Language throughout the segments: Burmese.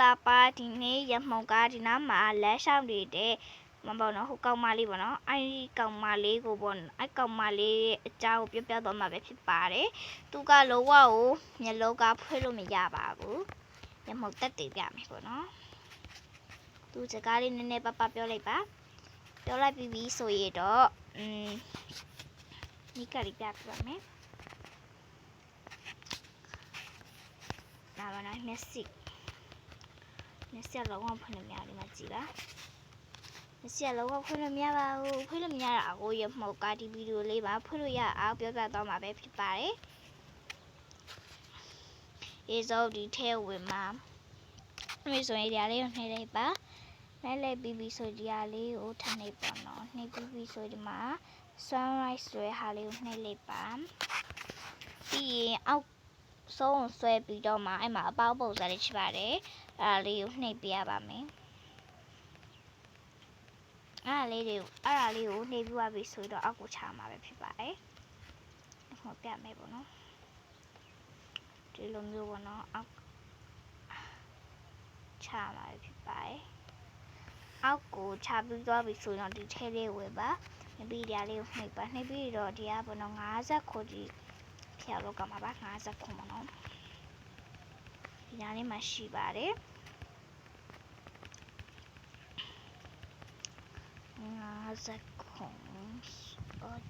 လာပါဒီနေ့ရမုံကဒီနားမှာလက်ရှောင်းနေတဲ့မပေါ့နော်ဟိုကောင်မလေးပေါ့နော်အဲ့ကောင်မလေးကိုပေါ့အဲ့ကောင်မလေးအကြောင်းကိုပြောတော့မှာပဲဖြစ်ပါတယ်သူကလောကကိုမျက်လုံးကဖွင့်လို့မရပါဘူးရမုံတက်တည်ပြမယ်ပေါ့နော်သူစကားလေးနည်းနည်းပပပြောလိုက်ပါပြောလိုက်ပြီးပြီဆိုရတော့ဒီကလေးပြပြပါမယ်ဒါပါနော်မျက်စိလုံးဝဖွင့်လို့မရဘူးဒီမှာကြည့်ပါမျက်စိလုံးဝဖွင့်လို့မရပါဘူးဖွင့်လို့မရတာကိုရမုတ်ကဒီဗီဒီယိုလေးပါဖွင့်လို့ရအောင်ပြောပြတော့မှာပဲဖြစ်ပါတယ်ဒီစောဒီထဲဝင်မှာဒီဆိုရင်ဒီလေးကိုနှိပ်လိုက်ပါနှိပ်လိုက်ပြီးဆိုဒီလေးကိုထပ်နှိပ်ပါနော်နှိပ်ပြီးဆိုဒီမှာ sunrise ဆွဲဟာလေးကိုနှိပ်လိုက်ပါပြီးရင်အောက်ဆုံးဆွဲပြီးတော့မှအဲ့မှာအပေါက်ပုံစံလေးရှိပါတယ်အဲ့ဒါလေးကိုနှိပ်ပြရပါမယ်အဲ့ဒါလေးကိုနှိပ်ပြပါပြီဆိုတော့အောက်ကိုချမှာပဲဖြစ်ပါတယ်ဟောပြမယ်ပေါ့နော်ဒီလိုမျိုးပေါ့နော်အောက်ချမှာပဲဖြစ်ပါတယ်အောက်ကိုချပြီးသွားပြီဆိုတော့ဒီထဲလေးဝယ်ပါပြီးဒီလေးကိုနှိပ်ပါနှိပ်ပြီးတော့ဒီကပေါ့နော်50ခုဒီဖြောက်လောက်ကမှာပါ50ခုပေါ့နော်ဒီနားလေးမှာရှိပါတယ်50ခု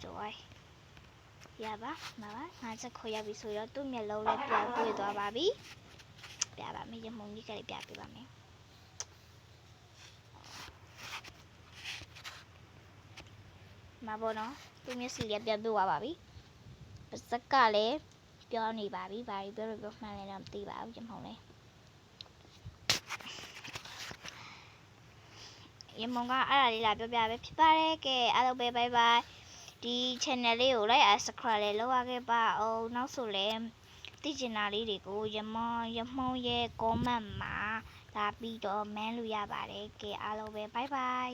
ကြွားရပါမှာပါ50ခုရပြီဆိုတော့သူ့မျက်လုံးလေးပြန်တွေ့သွားပါပြီပြပါမယ်ရမုံကြီးကလေးပြပေးပါမယ်မှာပေါ့နော်သူ့မျက်စိလေးပြန်တွေ့သွားပါပြီပါစက်ကလည်းပြောနေပါပြီဘာပြောမှန်းလည်းတော့မသိပါဘူးရမုံလေးရမုံကအဲ့ဒါလေးလာပြောပြပဲဖြစ်ပါတယ်ကဲအားလုံးပဲဘိုင်ဘိုင်ဒီ channel လေးကို like subscribe လေးလုပ်ရခဲ့ပါအောင်နောက်ဆိုလည်းသိချင်တာလေးတွေကိုရမုံရဲ့ comment မှာလာပြီးတော့ man လို့ရပါတယ်ကဲအားလုံးပဲဘိုင်ဘိုင်